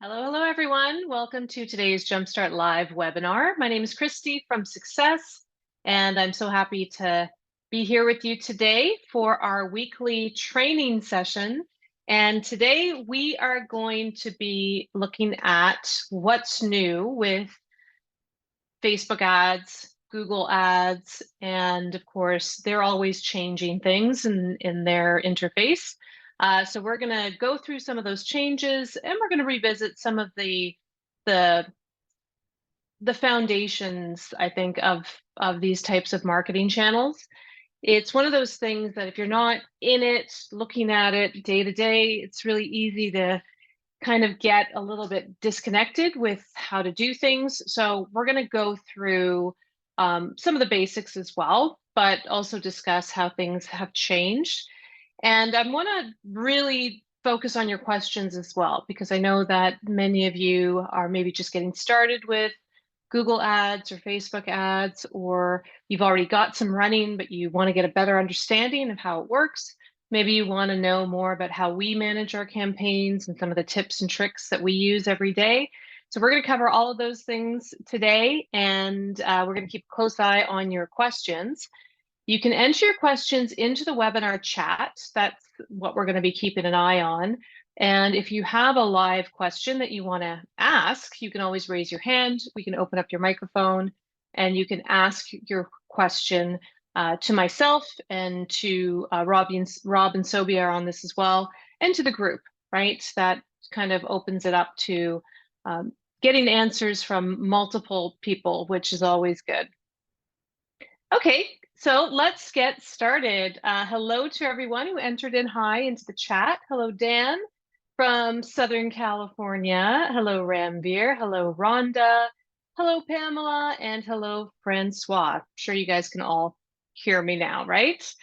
Hello, everyone. Welcome to today's Jumpstart Live webinar. My name is Christy from Success, and I'm so happy to be here with you today for our weekly training session. And today we are going to be looking at what's new with Facebook ads, Google ads, and of course, they're always changing things in their interface. So we're going to go through some of those changes, and we're going to revisit some of the foundations, I think, of these types of marketing channels. It's one of those things that if you're not in it, looking at it day to day, it's really easy to kind of get a little bit disconnected with how to do things. So we're going to go through some of the basics as well, but also discuss how things have changed. And I want to really focus on your questions as well, because I know that many of you are maybe just getting started with Google ads or Facebook ads, or you've already got some running, but you want to get a better understanding of how it works. Maybe you want to know more about how we manage our campaigns and some of the tips and tricks that we use every day. So we're going to cover all of those things today, and we're going to keep a close eye on your questions. You can enter your questions into the webinar chat. That's what we're going to be keeping an eye on. And if you have a live question that you want to ask, you can always raise your hand. We can open up your microphone and you can ask your question to myself and to Rob and Sobia are on this as well, and to the group, right? That kind of opens it up to getting answers from multiple people, which is always good. Okay, so let's get started. Hello to everyone who entered in hi into the chat. Hello, Dan from Southern California. Hello, Rambir. Hello, Rhonda. Hello, Pamela. And hello, Francois. I'm sure you guys can all hear me now, right?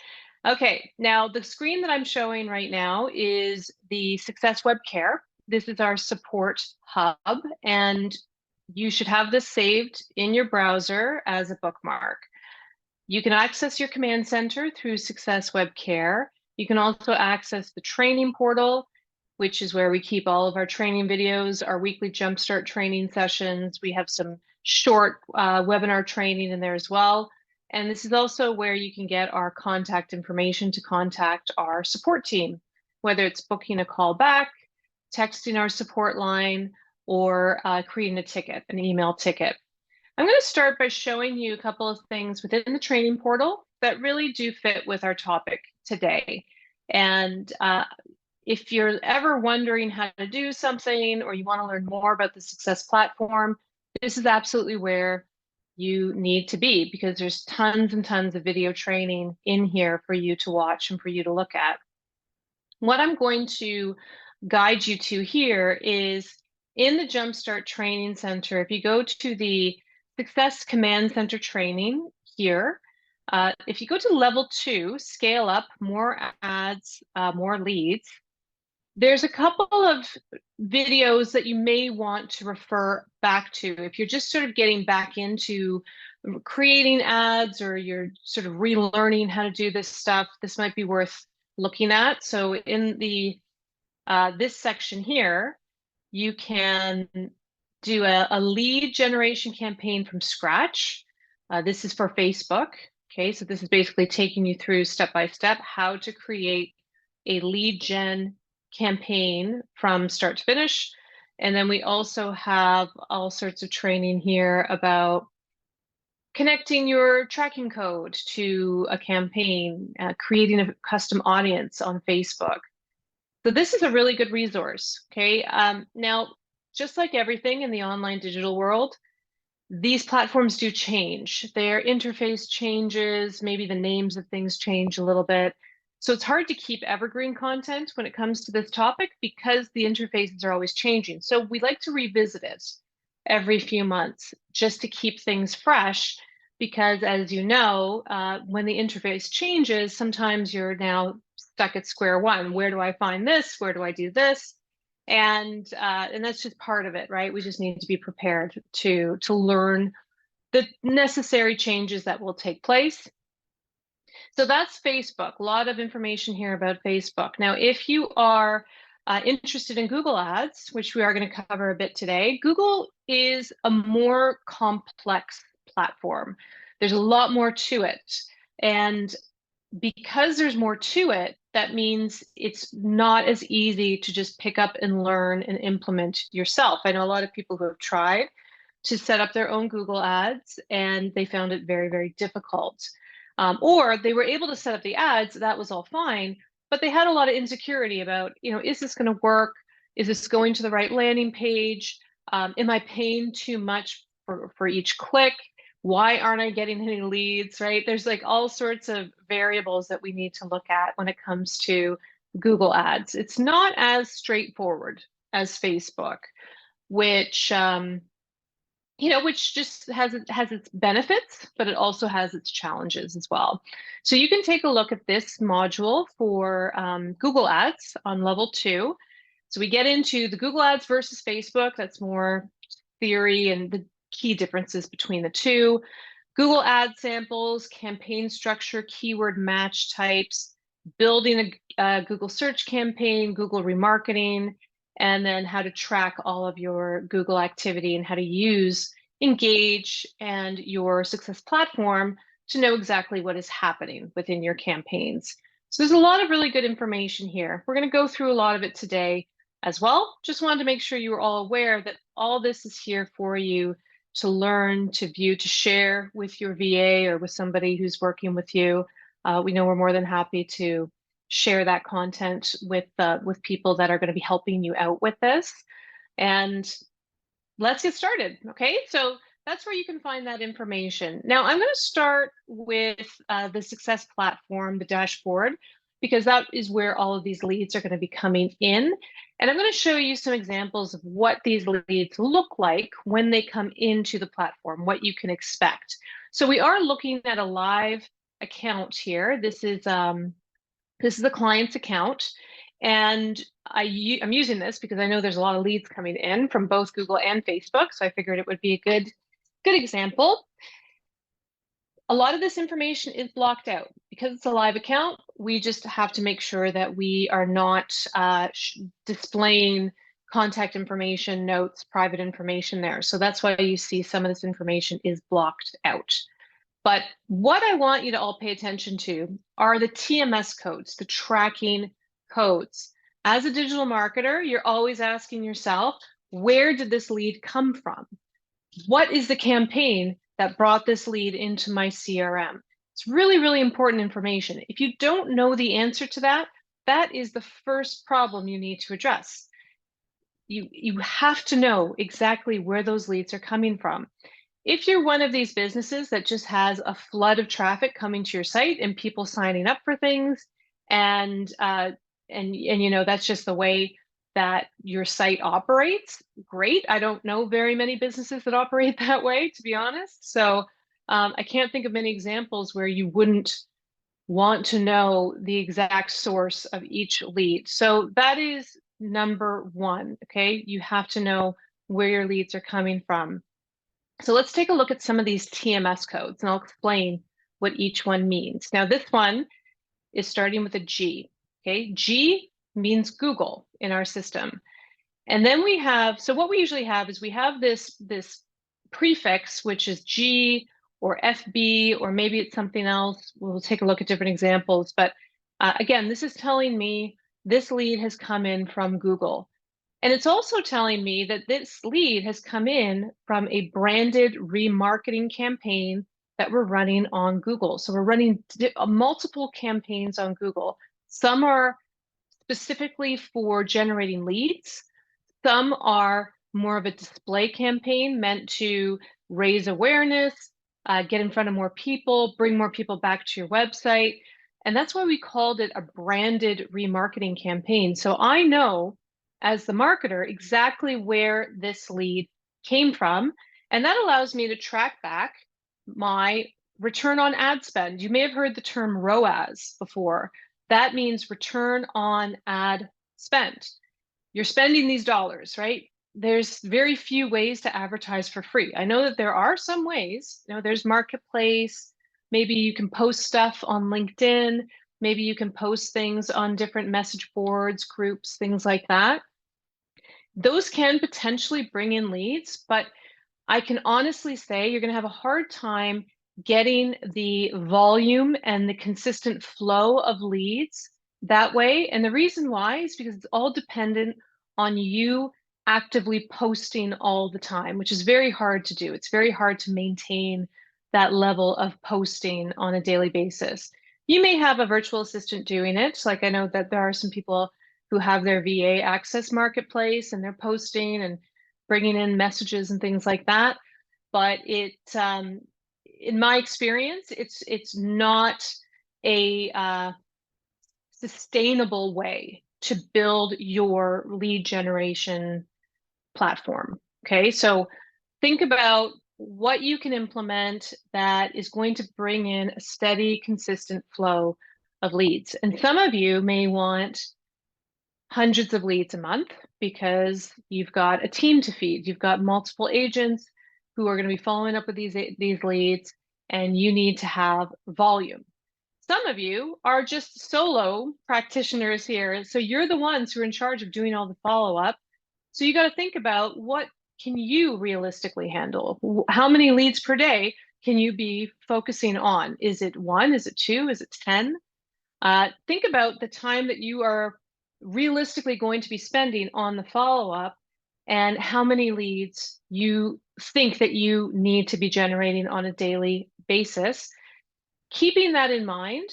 Okay, now the screen that I'm showing right now is the Success Web Care. This is our support hub, and you should have this saved in your browser as a bookmark. You can access your command center through Success Web Care. You can also access the training portal, which is where we keep all of our training videos, our weekly Jumpstart training sessions. We have some short webinar training in there as well. And this is also where you can get our contact information to contact our support team, whether it's booking a call back, texting our support line, or creating a ticket, an email ticket. I'm going to start by showing you a couple of things within the training portal that really do fit with our topic today. And if you're ever wondering how to do something or you want to learn more about the Success platform, this is absolutely where you need to be, because there's tons and tons of video training in here for you to watch and for you to look at. What I'm going to guide you to here is in the Jumpstart Training Center. If you go to the Success Command Center training here, if you go to level 2, scale up, more ads, more leads, there's a couple of videos that you may want to refer back to. If you're just sort of getting back into creating ads, or you're sort of relearning how to do this stuff, this might be worth looking at. So in the this section here, you can do a lead generation campaign from scratch. This is for Facebook. Okay, so this is basically taking you through step by step how to create a lead gen campaign from start to finish. And then we also have all sorts of training here about connecting your tracking code to a campaign, creating a custom audience on Facebook. So this is a really good resource, okay? Now, just like everything in the online digital world, these platforms do change. Their interface changes, maybe the names of things change a little bit. So it's hard to keep evergreen content when it comes to this topic because the interfaces are always changing. So we like to revisit it every few months just to keep things fresh, because as you know, when the interface changes, sometimes you're now stuck at square one. Where do I find this? Where do I do this? And that's just part of it, right? We just need to be prepared to learn the necessary changes that will take place. So that's Facebook. A lot of information here about Facebook. Now, if you are interested in Google Ads, which we are going to cover a bit today, Google is a more complex platform. There's a lot more to it. And because there's more to it, that means it's not as easy to just pick up and learn and implement yourself. I know a lot of people who have tried to set up their own Google Ads and they found it very, very difficult. Or they were able to set up the ads, that was all fine, but they had a lot of insecurity about, is this going to work? Is this going to the right landing page? Am I paying too much for each click? Why aren't I getting any leads, right? There's like all sorts of variables that we need to look at when it comes to Google Ads. It's not as straightforward as Facebook, which which just has its benefits, but it also has its challenges as well. So you can take a look at this module for Google Ads on level 2. So we get into the Google Ads versus Facebook. That's more theory and the key differences between the two. Google Ad samples, campaign structure, keyword match types, building a Google search campaign, Google remarketing, and then how to track all of your Google activity and how to use Engage and your Success platform to know exactly what is happening within your campaigns. So there's a lot of really good information here. We're going to go through a lot of it today as well. Just wanted to make sure you were all aware that all this is here for you to learn, to view, to share with your VA or with somebody who's working with you. We know we're more than happy to share that content with people that are going to be helping you out with this. And let's get started. Okay, so that's where you can find that information. Now I'm going to start with the Success platform, the dashboard, because that is where all of these leads are going to be coming in. And I'm going to show you some examples of what these leads look like when they come into the platform, what you can expect. So we are looking at a live account here. This is the client's account. And I'm using this because I know there's a lot of leads coming in from both Google and Facebook. So I figured it would be a good example. A lot of this information is blocked out because it's a live account. We just have to make sure that we are not displaying contact information, notes, private information there. So that's why you see some of this information is blocked out. But what I want you to all pay attention to are the TMS codes, the tracking codes. As a digital marketer, you're always asking yourself, where did this lead come from? What is the campaign that brought this lead into my CRM? It's really, really important information. If you don't know the answer to that, that is the first problem you need to address. You have to know exactly where those leads are coming from. If you're one of these businesses that just has a flood of traffic coming to your site and people signing up for things, and that's just the way that your site operates, great. I don't know very many businesses that operate that way, to be honest. So I can't think of many examples where you wouldn't want to know the exact source of each lead. So that is number one, okay? You have to know where your leads are coming from. So let's take a look at some of these TMS codes, and I'll explain what each one means. Now, this one is starting with a G, okay? G means Google in our system. And then we have, so what we usually have is we have this prefix, which is G or FB, or maybe it's something else. We'll take a look at different examples. But again, this is telling me this lead has come in from Google. And it's also telling me that this lead has come in from a branded remarketing campaign that we're running on Google. So we're running multiple campaigns on Google. Some are specifically for generating leads. Some are more of a display campaign meant to raise awareness, get in front of more people, bring more people back to your website. And that's why we called it a branded remarketing campaign. So I know as the marketer exactly where this lead came from. And that allows me to track back my return on ad spend. You may have heard the term ROAS before. That means return on ad spend. You're spending these dollars, right? There's very few ways to advertise for free. I know that there are some ways, there's Marketplace, maybe you can post stuff on LinkedIn, Maybe you can post things on different message boards, groups, things like that. Those can potentially bring in leads, but I can honestly say you're going to have a hard time getting the volume and the consistent flow of leads that way. And the reason why is because it's all dependent on you actively posting all the time, which is very hard to do. It's very hard to maintain that level of posting on a daily basis. You may have a virtual assistant doing it. Like I know that there are some people who have their VA Access Marketplace and they're posting and bringing in messages and things like that. But in my experience, it's not a sustainable way to build your lead generation platform. Okay, so think about what you can implement that is going to bring in a steady, consistent flow of leads. And some of you may want hundreds of leads a month because you've got a team to feed. You've got multiple agents who are going to be following up with these leads, and you need to have volume. Some of you are just solo practitioners here, so you're the ones who are in charge of doing all the follow-up. So you got to think about what can you realistically handle? How many leads per day can you be focusing on? Is it 1? Is it 2? Is it 10? Think about the time that you are realistically going to be spending on the follow-up and how many leads you think that you need to be generating on a daily basis. Keeping that in mind,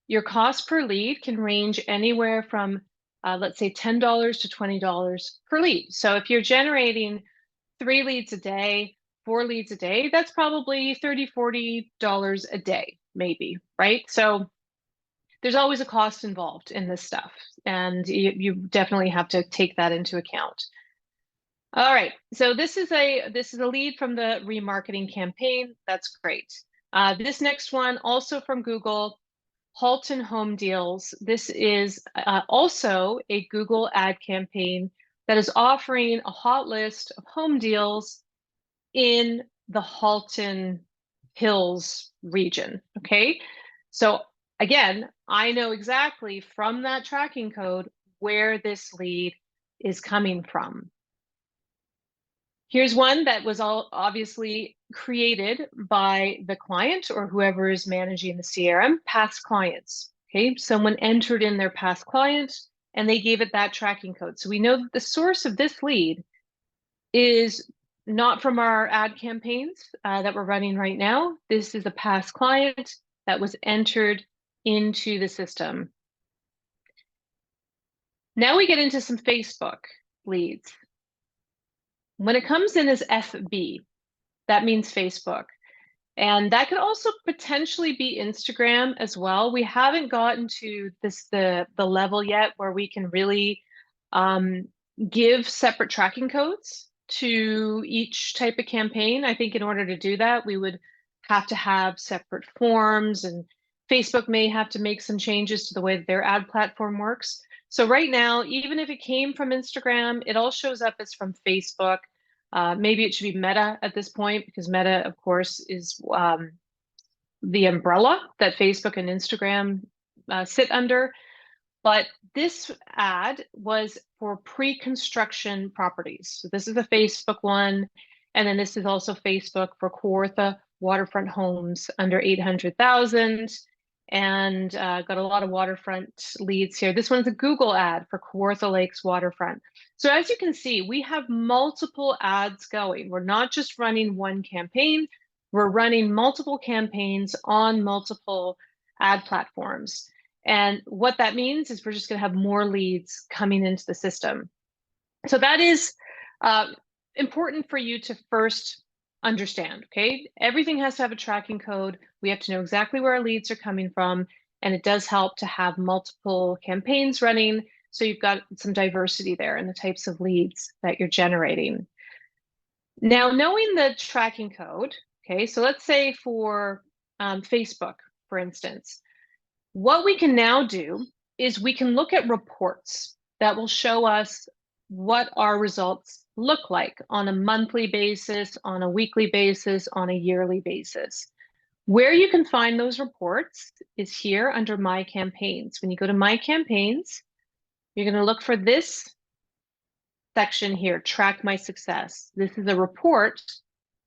your cost per lead can range anywhere from, let's say, $10 to $20 per lead. So if you're generating 3 leads a day, 4 leads a day, that's probably $30, $40 a day, maybe, right? So there's always a cost involved in this stuff, and you definitely have to take that into account. All right, so this is a lead from the remarketing campaign. That's great. This next one, also from Google, Halton Home Deals. This is also a Google ad campaign that is offering a hot list of home deals in the Halton Hills region. Okay, so again, I know exactly from that tracking code where this lead is coming from. Here's one that was all obviously created by the client or whoever is managing the CRM, past clients. Okay, someone entered in their past client and they gave it that tracking code. So we know that the source of this lead is not from our ad campaigns that we're running right now. This is a past client that was entered into the system. Now we get into some Facebook leads. When it comes in as FB, that means Facebook. And that could also potentially be Instagram as well. We haven't gotten to the level yet where we can really give separate tracking codes to each type of campaign. I think in order to do that, we would have to have separate forms, and Facebook may have to make some changes to the way that their ad platform works. So right now, even if it came from Instagram, it all shows up as from Facebook. Maybe it should be Meta at this point, because Meta, of course, is the umbrella that Facebook and Instagram sit under. But this ad was for pre-construction properties. So this is a Facebook one. And then this is also Facebook for Kawartha waterfront homes under 800,000. And got a lot of waterfront leads here. This one's a Google ad for Kawartha Lakes waterfront. So as you can see, we have multiple ads going. We're not just running one campaign, we're running multiple campaigns on multiple ad platforms. And what that means is we're just going to have more leads coming into the system. So that is important for you to first understand, okay? Everything has to have a tracking code. We have to know exactly where our leads are coming from, and it does help to have multiple campaigns running, so you've got some diversity there in the types of leads that you're generating. Now, knowing the tracking code, okay, so let's say for Facebook, for instance, what we can now do is we can look at reports that will show us what our results look like on a monthly basis, on a weekly basis, on a yearly basis. Where you can find those reports is here under My Campaigns. When you go to My Campaigns, you're going to look for this section here, Track My Success. This is a report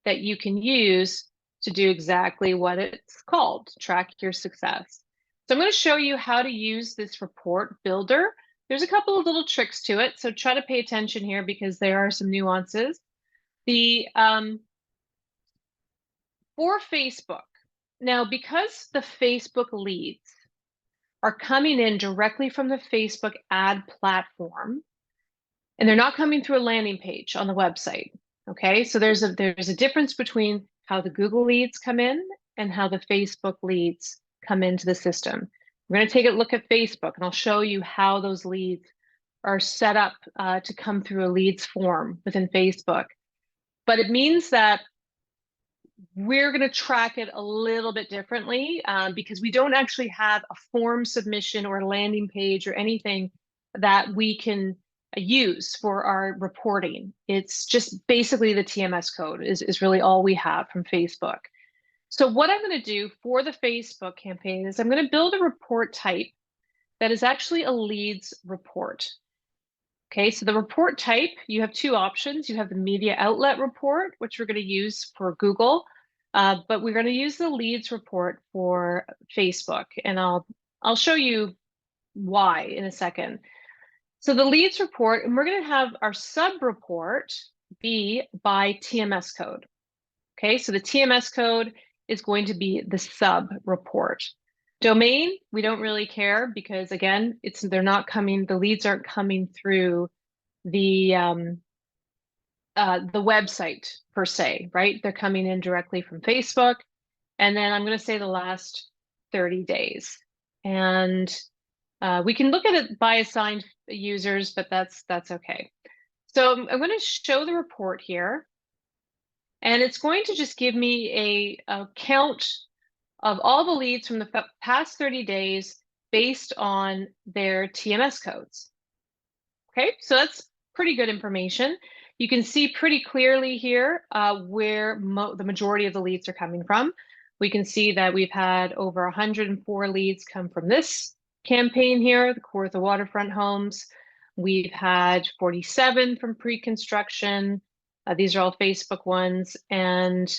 that you can use to do exactly what it's called, track your success. So I'm going to show you how to use this report builder. There's a couple of little tricks to it, so try to pay attention here because there are some nuances. For Facebook, now because the Facebook leads are coming in directly from the Facebook ad platform, and they're not coming through a landing page on the website. Okay, so there's a difference between how the Google leads come in and how the Facebook leads come into the system. We're going to take a look at Facebook, and I'll show you how those leads are set up to come through a leads form within Facebook. But it means that we're going to track it a little bit differently because we don't actually have a form submission or a landing page or anything that we can use for our reporting. It's just basically the TMS code is really all we have from Facebook. So what I'm going to do for the Facebook campaign is I'm going to build a report type that is actually a leads report. Okay, so the report type, you have two options. You have the media outlet report, which we're going to use for Google, but we're going to use the leads report for Facebook, and I'll show you why in a second. So the leads report, and we're going to have our sub report be by TMS code. Okay, so the TMS code is going to be the sub report. Domain, we don't really care because again, the leads aren't coming through the website per se, right? They're coming in directly from Facebook. And then I'm going to say the last 30 days. And we can look at it by assigned users, but that's okay. So I'm going to show the report here. And it's going to just give me a count of all the leads from the past 30 days based on their TMS codes. Okay, so that's pretty good information. You can see pretty clearly here where the majority of the leads are coming from. We can see that we've had over 104 leads come from this campaign here, the Kawartha Waterfront Homes. We've had 47 from pre-construction. These are all Facebook ones, and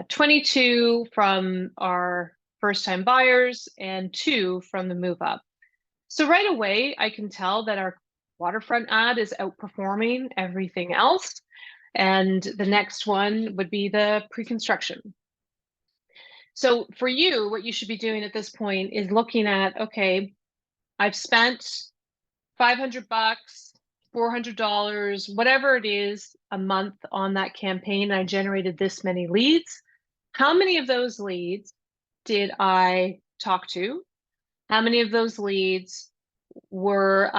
22 from our first-time buyers and 2 from the move-up. So right away, I can tell that our waterfront ad is outperforming everything else. And the next one would be the pre-construction. So for you, what you should be doing at this point is looking at, okay, I've spent 500 bucks, $400, whatever it is a month on that campaign. I generated this many leads. How many of those leads did I talk to? How many of those leads were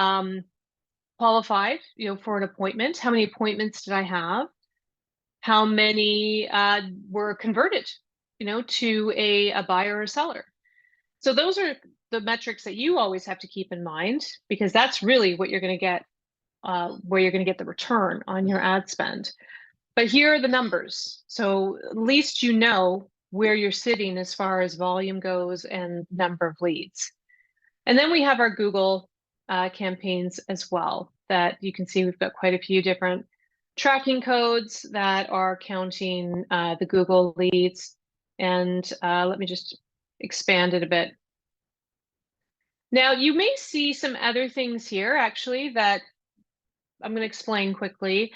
qualified, for an appointment? How many appointments did I have? How many were converted, to a buyer or seller? So those are the metrics that you always have to keep in mind, because that's really what you're going to get, where you're going to get the return on your ad spend. But here are the numbers. So at least you know where you're sitting as far as volume goes and number of leads. And then we have our Google campaigns as well, that you can see we've got quite a few different tracking codes that are counting the Google leads. And let me just expand it a bit. Now, you may see some other things here, actually, that I'm going to explain quickly.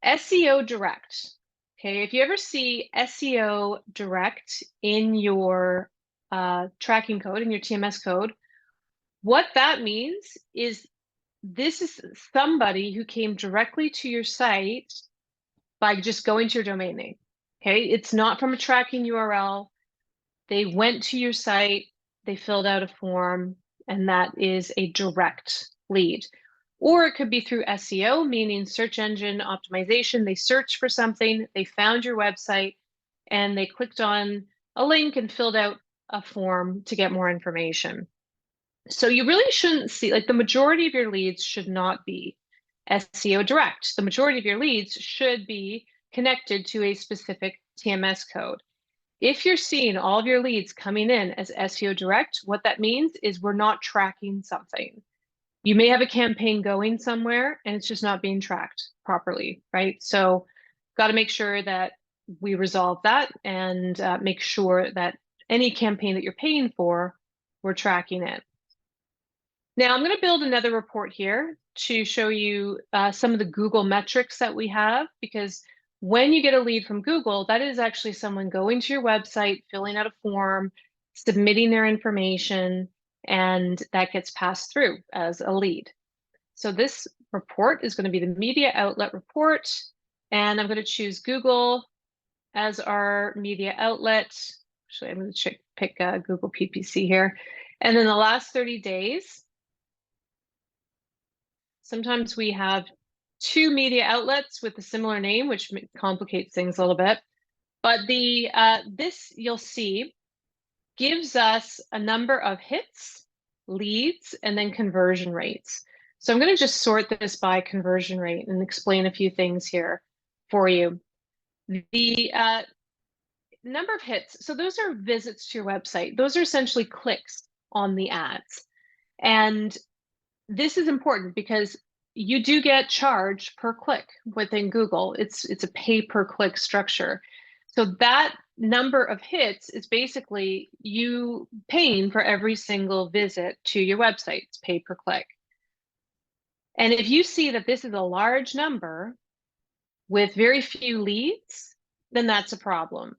SEO Direct. Okay, if you ever see SEO Direct in your tracking code, in your TMS code, what that means is this is somebody who came directly to your site by just going to your domain name. Okay, it's not from a tracking URL. They went to your site, they filled out a form, and that is a direct lead. Or it could be through SEO, meaning search engine optimization. They searched for something, they found your website, and they clicked on a link and filled out a form to get more information. So you really shouldn't see, like, the majority of your leads should not be SEO direct. The majority of your leads should be connected to a specific TMS code. If you're seeing all of your leads coming in as SEO direct, what that means is we're not tracking something. You may have a campaign going somewhere and it's just not being tracked properly, right? So got to make sure that we resolve that and make sure that any campaign that you're paying for, we're tracking it. Now I'm going to build another report here to show you some of the Google metrics that we have, because when you get a lead from Google, that is actually someone going to your website, filling out a form, submitting their information, and that gets passed through as a lead. So this report is going to be the media outlet report, and I'm going to choose Google as our media outlet. Actually, I'm going to pick Google PPC here. And then the last 30 days, sometimes we have two media outlets with a similar name, which complicates things a little bit. But this, you'll see, gives us a number of hits, leads, and then conversion rates. So I'm going to just sort this by conversion rate and explain a few things here for you. The number of hits, so those are visits to your website. Those are essentially clicks on the ads. And this is important because you do get charged per click within Google. It's a pay per click structure. So that number of hits is basically you paying for every single visit to your website. It's pay per click. And if you see that this is a large number with very few leads, then that's a problem.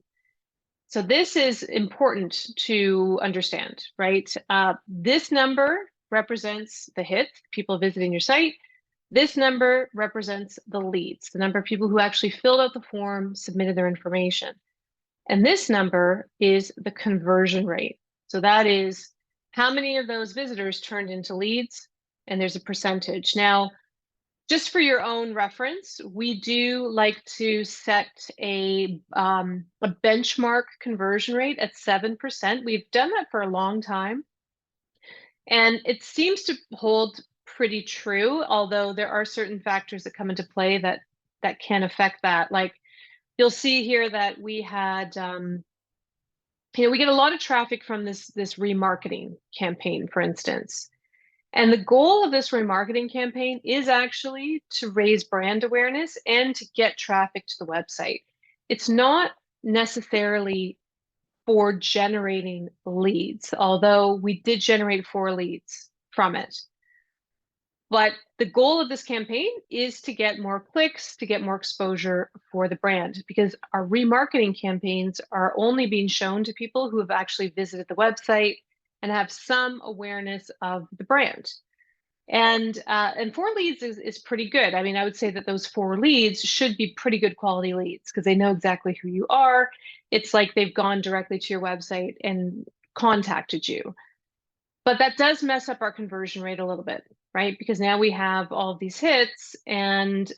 So this is important to understand, right? This number represents the hits, people visiting your site. This number represents the leads, the number of people who actually filled out the form, submitted their information. And this number is the conversion rate. So that is how many of those visitors turned into leads, and there's a percentage. Now, just for your own reference, we do like to set a benchmark conversion rate at 7%. We've done that for a long time, and it seems to hold pretty true, although there are certain factors that come into play that can affect that. Like you'll see here that we had, we get a lot of traffic from this remarketing campaign, for instance. And the goal of this remarketing campaign is actually to raise brand awareness and to get traffic to the website. It's not necessarily for generating leads, although we did generate 4 leads from it. But the goal of this campaign is to get more clicks, to get more exposure for the brand, because our remarketing campaigns are only being shown to people who have actually visited the website and have some awareness of the brand. And 4 leads is pretty good. I mean, I would say that those 4 leads should be pretty good quality leads because they know exactly who you are. It's like they've gone directly to your website and contacted you. But that does mess up our conversion rate a little bit, right? Because now we have all of these hits and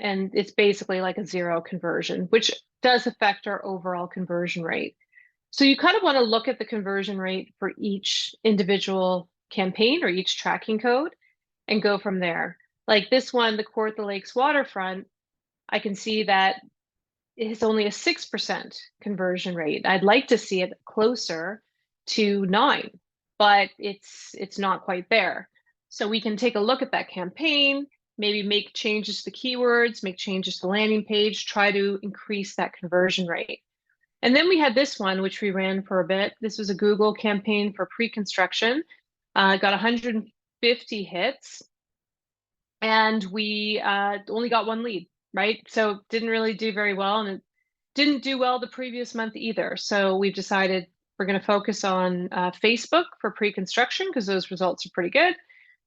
it's basically like a 0 conversion, which does affect our overall conversion rate. So you kind of want to look at the conversion rate for each individual campaign or each tracking code and go from there. Like this one, the Court the Lakes waterfront, I can see that it's only a 6% conversion rate. I'd like to see it closer to 9, but it's not quite there. So we can take a look at that campaign, maybe make changes to the keywords, make changes to the landing page, try to increase that conversion rate. And then we had this one, which we ran for a bit. This was a Google campaign for pre-construction. Got 150 hits, and we only got 1 lead, right? So didn't really do very well, and it didn't do well the previous month either. So we've decided we're going to focus on Facebook for pre-construction because those results are pretty good.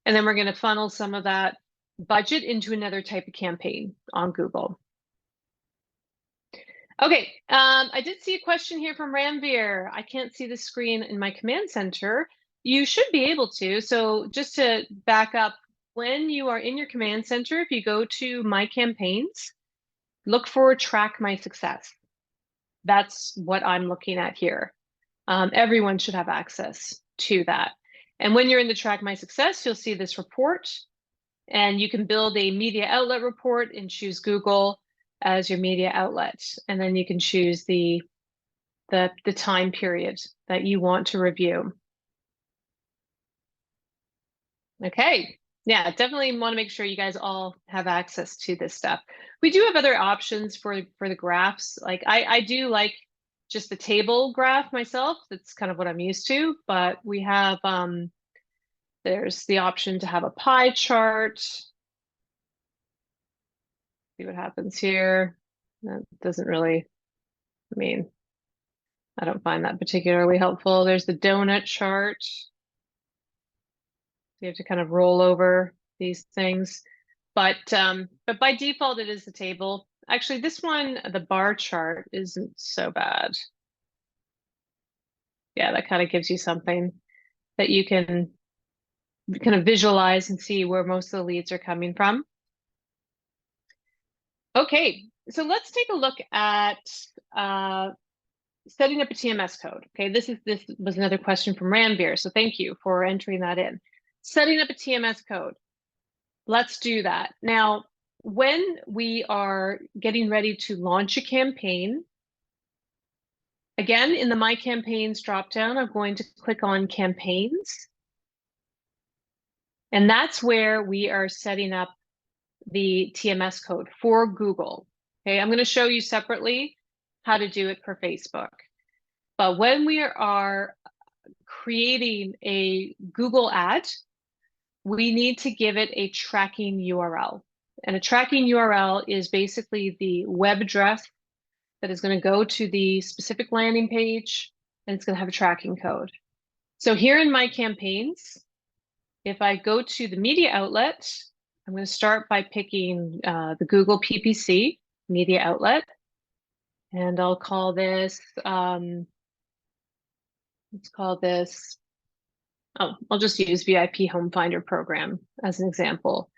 And then we're going to funnel some of that budget into another type of campaign on Google. Okay, I did see a question here from Ranveer. I can't see the screen in my command center. You should be able to. So just to back up, when you are in your command center, if you go to My Campaigns, look for Track My Success. That's what I'm looking at here. Everyone should have access to that. And when you're in the Track My Success, you'll see this report, and you can build a media outlet report and choose Google as your media outlet. And then you can choose the the time period that you want to review. Okay. Yeah, definitely want to make sure you guys all have access to this stuff. We do have other options for the graphs. Like I do like just the table graph myself. That's kind of what I'm used to, but we have there's the option to have a pie chart. See what happens here. That doesn't really, I mean, I don't find that particularly helpful. There's the donut chart. You have to kind of roll over these things. But by default, it is the table. Actually, this one, the bar chart, isn't so bad. Yeah, that kind of gives you something that you can kind of visualize and see where most of the leads are coming from. Okay, so let's take a look at setting up a TMS code. Okay, this was another question from Ranveer, so thank you for entering that in. Setting up a TMS code. Let's do that. Now, when we are getting ready to launch a campaign, again, in the My Campaigns dropdown, I'm going to click on Campaigns. And that's where we are setting up the TMS code for Google. Okay, I'm going to show you separately how to do it for Facebook. But when we are creating a Google ad, we need to give it a tracking URL. And a tracking URL is basically the web address that is going to go to the specific landing page, and it's going to have a tracking code. So here in My Campaigns, if I go to the media outlet, I'm going to start by picking the Google PPC media outlet. And I'll call this, let's call this, oh, I'll just use VIP Home Finder Program as an example.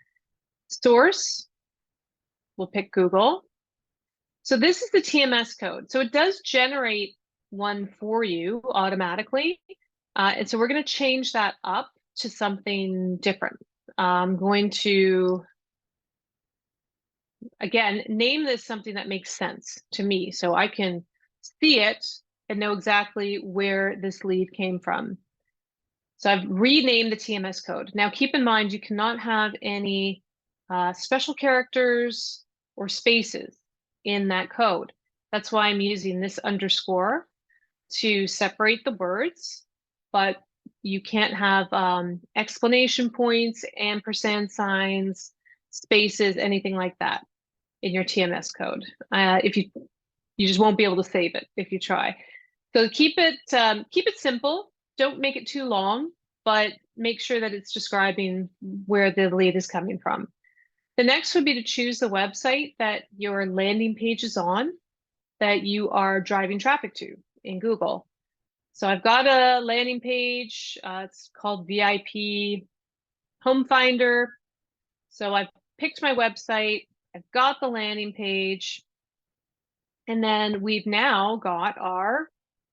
Source, we'll pick Google. So this is the TMS code. So it does generate one for you automatically. And so we're going to change that up to something different. I'm going to, again, name this something that makes sense to me so I can see it and know exactly where this lead came from. So I've renamed the TMS code. Now keep in mind, you cannot have any special characters or spaces in that code. That's why I'm using this underscore to separate the words, but you can't have exclamation points, ampersand signs, spaces, anything like that in your TMS code. If you just won't be able to save it if you try. So keep it simple. Don't make it too long, but make sure that it's describing where the lead is coming from. The next would be to choose the website that your landing page is on, that you are driving traffic to in Google. So I've got a landing page. It's called VIP Home Finder. So I've picked my website. I've got the landing page. And then we've now got our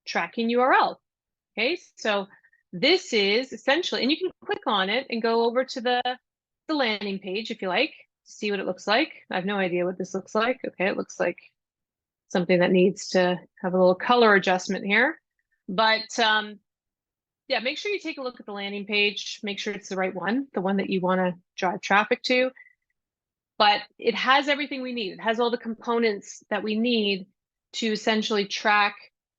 tracking URL. Okay, so this is essentially, and you can click on it and go over to the landing page if you like, to see what it looks like. I have no idea what this looks like. Okay, it looks like something that needs to have a little color adjustment here. But yeah, make sure you take a look at the landing page, make sure it's the right one, the one that you want to drive traffic to. But it has everything we need. It has all the components that we need to essentially track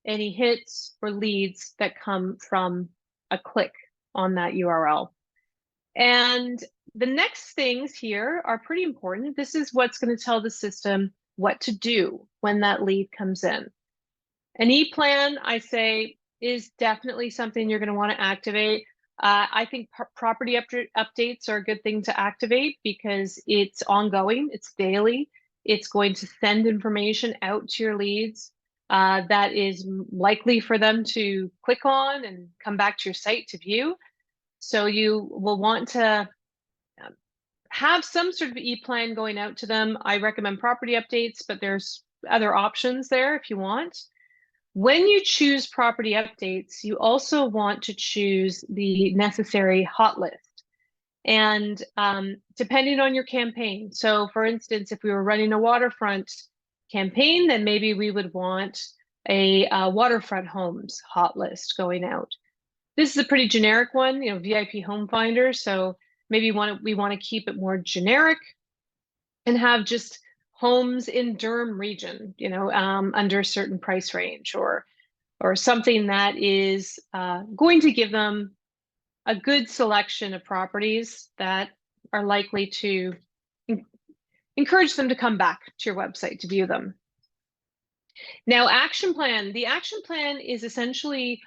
any hits or leads that come from a click on that URL. And the next things here are pretty important. This is what's going to tell the system what to do when that lead comes in. An e-plan, I say, is definitely something you're going to want to activate. I think property updates are a good thing to activate because it's ongoing, it's daily. It's going to send information out to your leads that is likely for them to click on and come back to your site to view. So you will want to have some sort of e-plan going out to them. I recommend property updates, but there's other options there if you want. When you choose property updates, you also want to choose the necessary hot list. And depending on your campaign, so for instance, if we were running a waterfront campaign, then maybe we would want a waterfront homes hot list going out. This is a pretty generic one, VIP home finder. So maybe we want to keep it more generic and have just homes in Durham region, under a certain price range, or something that is going to give them a good selection of properties that are likely to encourage them to come back to your website to view them. Now, action plan. The action plan is essentially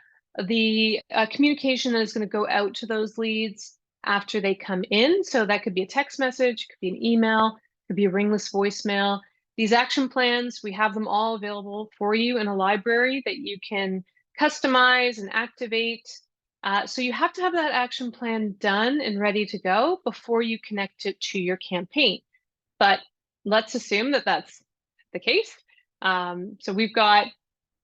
the communication that is going to go out to those leads after they come in. So that could be a text message, could be an email, could be a ringless voicemail. These action plans, we have them all available for you in a library that you can customize and activate. So you have to have that action plan done and ready to go before you connect it to your campaign. But let's assume that that's the case. So we've got,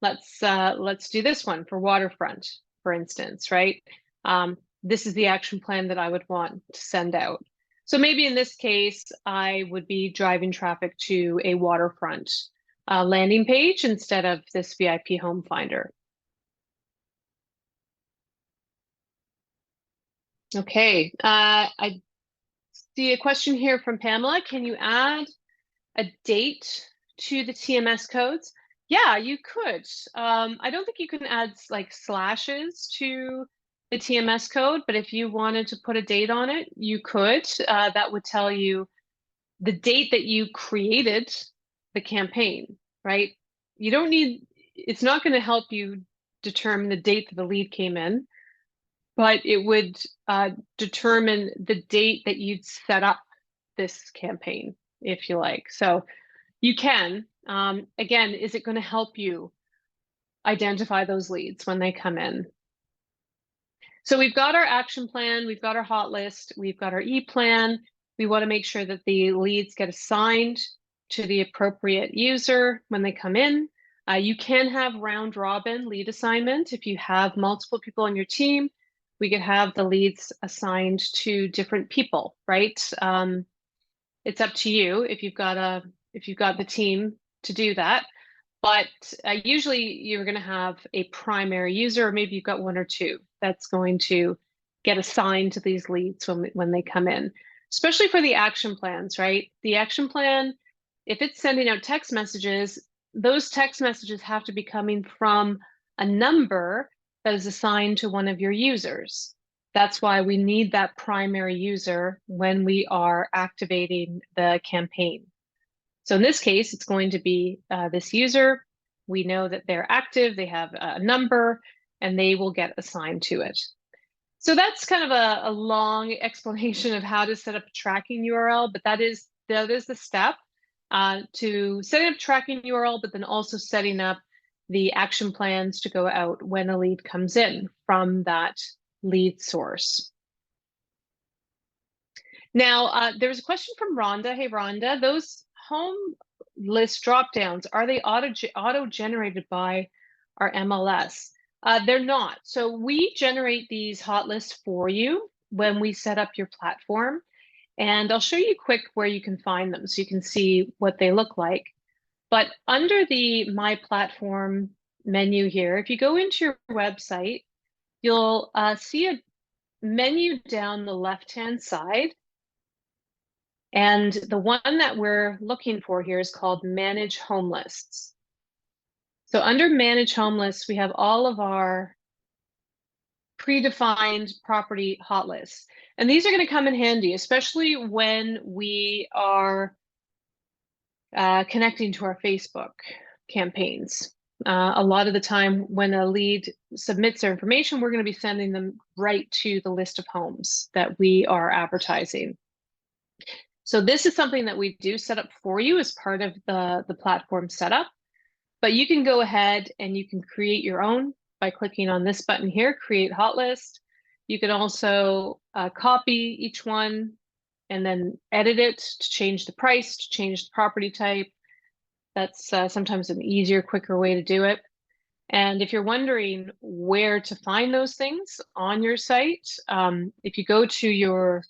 let's do this one for waterfront, for instance, right? This is the action plan that I would want to send out. So maybe in this case, I would be driving traffic to a waterfront landing page instead of this VIP home finder. Okay, I see a question here from Pamela. Can you add a date to the TMS codes? Yeah, you could. I don't think you can add like slashes to the TMS code, but if you wanted to put a date on it, you could. That would tell you the date that you created the campaign, right? You don't need, it's not going to help you determine the date that the lead came in, but it would determine the date that you'd set up this campaign, if you like. So you can. Again, is it going to help you identify those leads when they come in? So we've got our action plan, we've got our hot list, we've got our e-plan. We want to make sure that the leads get assigned to the appropriate user when they come in. You can have round robin lead assignment. If you have multiple people on your team, we could have the leads assigned to different people, right? It's up to you if you've got the team to do that. But usually you're going to have a primary user, or maybe you've got one or two that's going to get assigned to these leads when they come in, especially for the action plans, right? The action plan, if it's sending out text messages, those text messages have to be coming from a number that is assigned to one of your users. That's why we need that primary user when we are activating the campaign. So in this case, it's going to be this user. We know that they're active, they have a number, and they will get assigned to it. So that's kind of a long explanation of how to set up a tracking URL, but that is the step to setting up tracking URL, but then also setting up the action plans to go out when a lead comes in from that lead source. Now, there's a question from Rhonda. Hey, Rhonda, those home list dropdowns, are they auto-generated by our MLS? They're not. So we generate these hot lists for you when we set up your platform. And I'll show you quick where you can find them so you can see what they look like. But under the My Platform menu here, if you go into your website, you'll see a menu down the left-hand side. And the one that we're looking for here is called Manage Home Lists. So under Manage Home Lists, we have all of our predefined property hot lists. And these are going to come in handy, especially when we are connecting to our Facebook campaigns. A lot of the time when a lead submits their information, we're going to be sending them right to the list of homes that we are advertising. So this is something that we do set up for you as part of the platform setup, but you can go ahead and you can create your own by clicking on this button here, Create Hot List. You can also copy each one and then edit it to change the price, to change the property type. That's sometimes an easier, quicker way to do it. And if you're wondering where to find those things on your site, if you go to your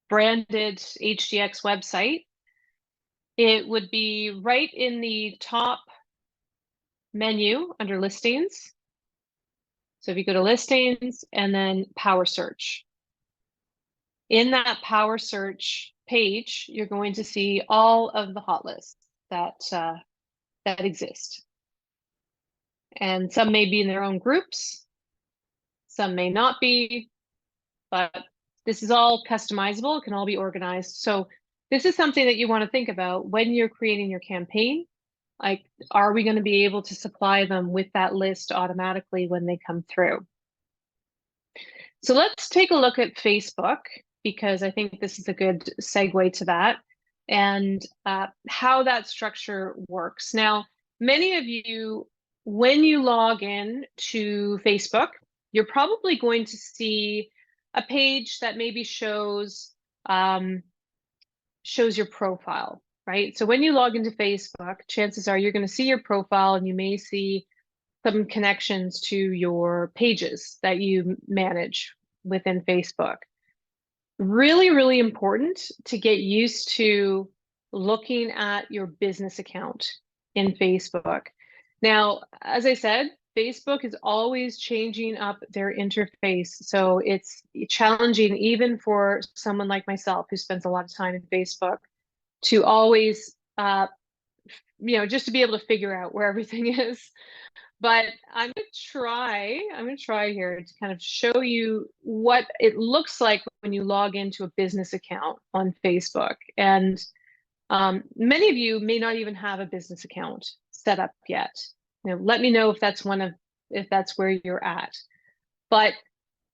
branded HDX website, it would be right in the top menu under listings. So if you go to listings and then power search, in that power search page, you're going to see all of the hot lists that that exist. And some may be in their own groups, some may not be, but this is all customizable. It can all be organized. So this is something that you want to think about when you're creating your campaign. Like, are we going to be able to supply them with that list automatically when they come through? So let's take a look at Facebook, because I think this is a good segue to that and how that structure works. Now, many of you, when you log in to Facebook, you're probably going to see a page that maybe shows your profile, right? So when you log into Facebook, chances are you're going to see your profile, and you may see some connections to your pages that you manage within Facebook. Really, really important to get used to looking at your business account in Facebook. Now, as I said, Facebook is always changing up their interface. So it's challenging even for someone like myself who spends a lot of time in Facebook to always, just to be able to figure out where everything is. But I'm gonna try here to kind of show you what it looks like when you log into a business account on Facebook. And many of you may not even have a business account set up yet. Let me know if that's where you're at. But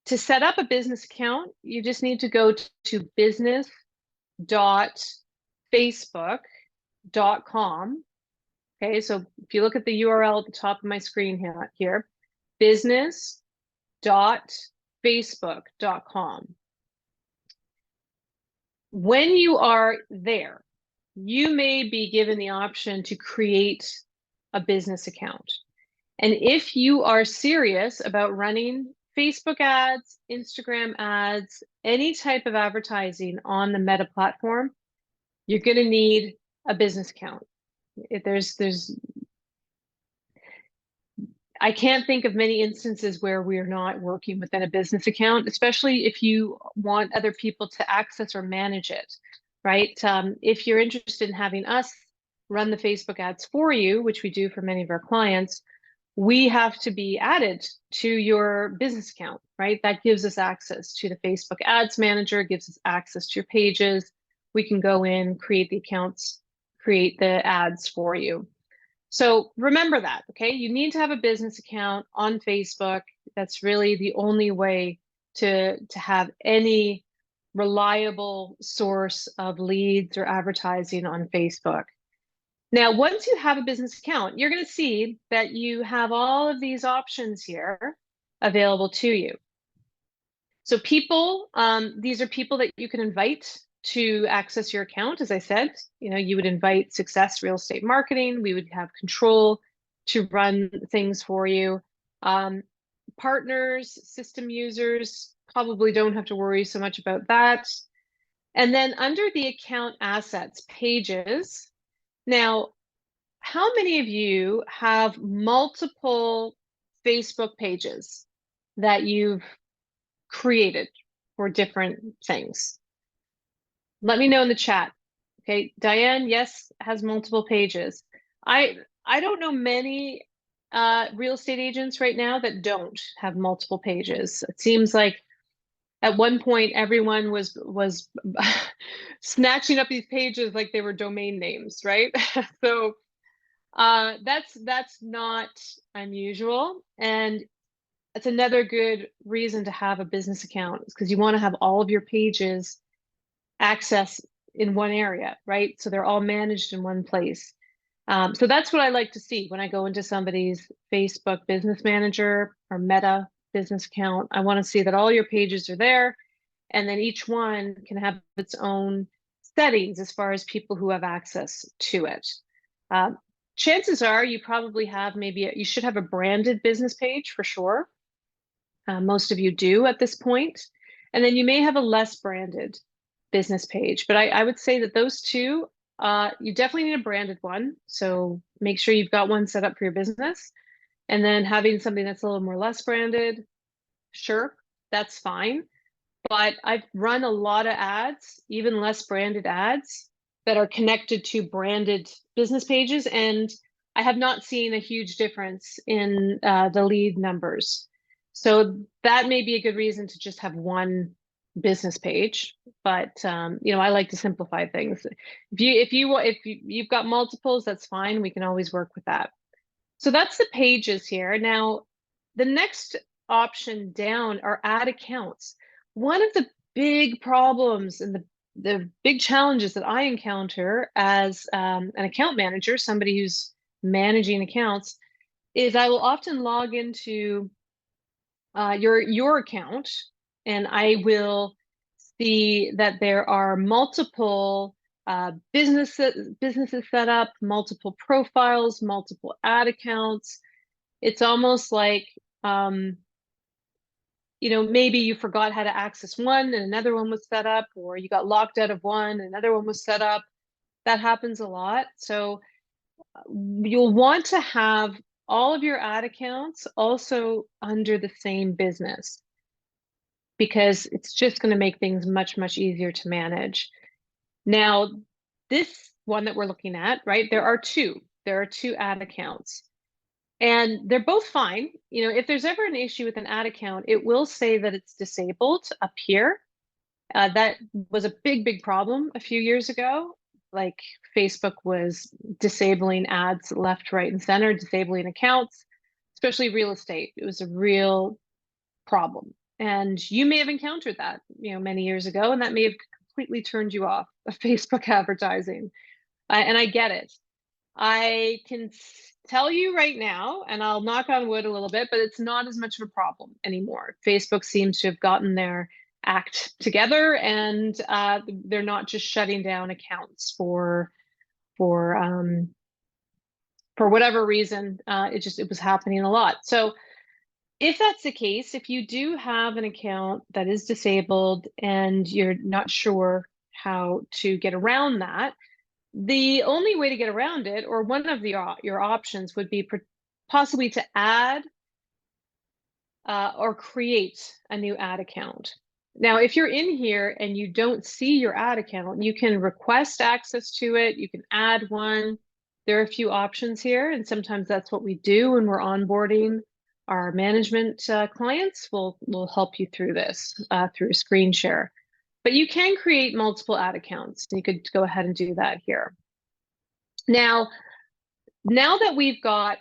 to set up a business account, you just need to go to business.facebook.com. Okay, so if you look at the URL at the top of my screen here, business.facebook.com. When you are there, you may be given the option to create a business account. And if you are serious about running Facebook ads, Instagram ads, any type of advertising on the Meta platform, you're going to need a business account. I can't think of many instances where we're not working within a business account, especially if you want other people to access or manage it, right? If you're interested in having us run the Facebook ads for you, which we do for many of our clients, we have to be added to your business account, right? That gives us access to the Facebook Ads Manager, gives us access to your pages. We can go in, create the accounts, create the ads for you. So remember that, okay? You need to have a business account on Facebook. That's really the only way to have any reliable source of leads or advertising on Facebook. Now, once you have a business account, you're going to see that you have all of these options here available to you. So people, these are people that you can invite to access your account. As I said, you would invite Success Real Estate Marketing. We would have control to run things for you. Partners, system users, probably don't have to worry so much about that. And then under the account assets pages, now, how many of you have multiple Facebook pages that you've created for different things? Let me know in the chat. Okay, Diane, yes, has multiple pages. I don't know many real estate agents right now that don't have multiple pages. It seems like at one point everyone was snatching up these pages like they were domain names, right? So that's not unusual, and it's another good reason to have a business account, because you want to have all of your pages access in one area, right? So they're all managed in one place. So that's what I like to see when I go into somebody's Facebook Business Manager or Meta business account. I want to see that all your pages are there, and then each one can have its own settings as far as people who have access to it. Chances are you probably have you should have a branded business page for sure. Most of you do at this point. And then you may have a less branded business page. But I would say that those two You definitely need a branded one. So make sure you've got one set up for your business. And then having something that's a little more less branded, sure, that's fine. But I've run a lot of ads, even less branded ads, that are connected to branded business pages. And I have not seen a huge difference in the lead numbers. So that may be a good reason to just have one business page. But I like to simplify things. If you've got multiples, that's fine. We can always work with that. So that's the pages here. Now, the next option down are ad accounts. One of the big problems and the big challenges that I encounter as an account manager, somebody who's managing accounts, is I will often log into your account, and I will see that there are multiple businesses set up, multiple profiles, multiple ad accounts. It's almost like maybe you forgot how to access one and another one was set up, or you got locked out of one and another one was set up. That happens a lot. So you'll want to have all of your ad accounts also under the same business, because it's just going to make things much, much easier to manage. Now, this one that we're looking at, right, there are two ad accounts. And they're both fine. If there's ever an issue with an ad account, it will say that it's disabled up here. That was a big, big problem a few years ago. Like, Facebook was disabling ads left, right, and center, disabling accounts, especially real estate. It was a real problem. And you may have encountered that, many years ago, and that may have completely turned you off of Facebook advertising. And I get it. I can tell you right now, and I'll knock on wood a little bit, but it's not as much of a problem anymore. Facebook seems to have gotten their act together, and they're not just shutting down accounts for whatever reason. It was happening a lot. So if that's the case, if you do have an account that is disabled and you're not sure how to get around that, the only way to get around it, or one of your options, would be possibly to add or create a new ad account. Now, if you're in here and you don't see your ad account, you can request access to it. You can add one. There are a few options here, and sometimes that's what we do when we're onboarding our management clients. We'll help you through this through a screen share. But you can create multiple ad accounts. You could go ahead and do that here. Now that we've got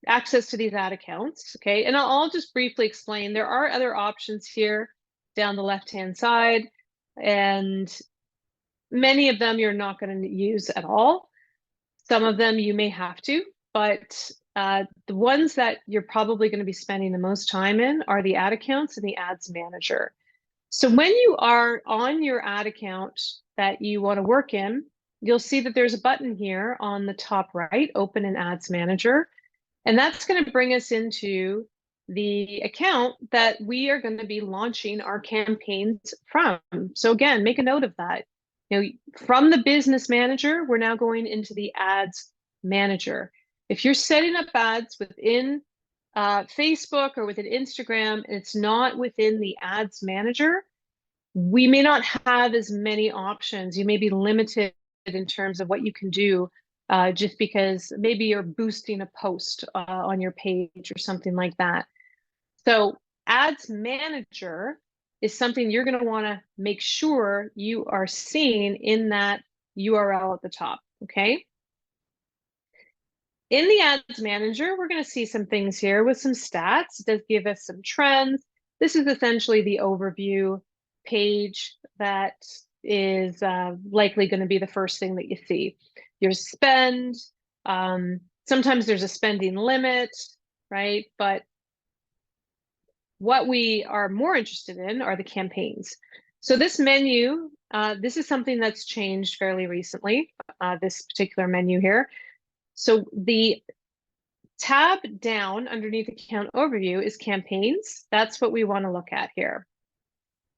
access to these ad accounts, okay, and I'll just briefly explain. There are other options here down the left-hand side, and many of them you're not going to use at all. Some of them you may have to, but the ones that you're probably going to be spending the most time in are the ad accounts and the ads manager. So when you are on your ad account that you want to work in, you'll see that there's a button here on the top right, Open an Ads Manager. And that's going to bring us into the account that we are going to be launching our campaigns from. So again, make a note of that. From the Business Manager, we're now going into the Ads Manager. If you're setting up ads within Facebook or within Instagram, and it's not within the Ads Manager, we may not have as many options. You may be limited in terms of what you can do, just because maybe you're boosting a post on your page or something like that. So Ads Manager is something you're going to want to make sure you are seeing in that URL at the top, okay? In the Ads Manager, we're going to see some things here with some stats. It does give us some trends. This is essentially the overview page that is likely going to be the first thing that you see. Your spend, sometimes there's a spending limit, right? But what we are more interested in are the campaigns. So this menu, this is something that's changed fairly recently, this particular menu here. So the tab down underneath Account Overview is Campaigns. That's what we want to look at here.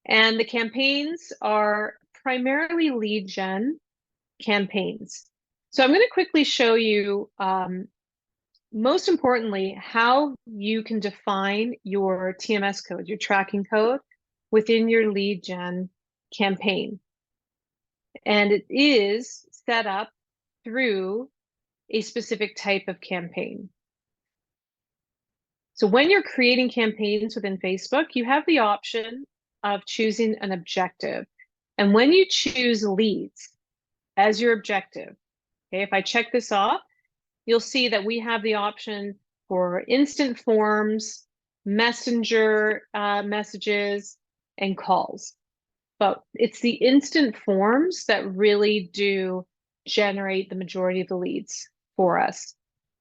And the campaigns are primarily lead gen campaigns. So I'm going to quickly show you, most importantly, how you can define your TMS code, your tracking code, within your lead gen campaign. And it is set up through a specific type of campaign. So when you're creating campaigns within Facebook, you have the option of choosing an objective. And when you choose leads as your objective, okay, if I check this off, you'll see that we have the option for instant forms, messenger messages, and calls. But it's the instant forms that really do generate the majority of the leads for us.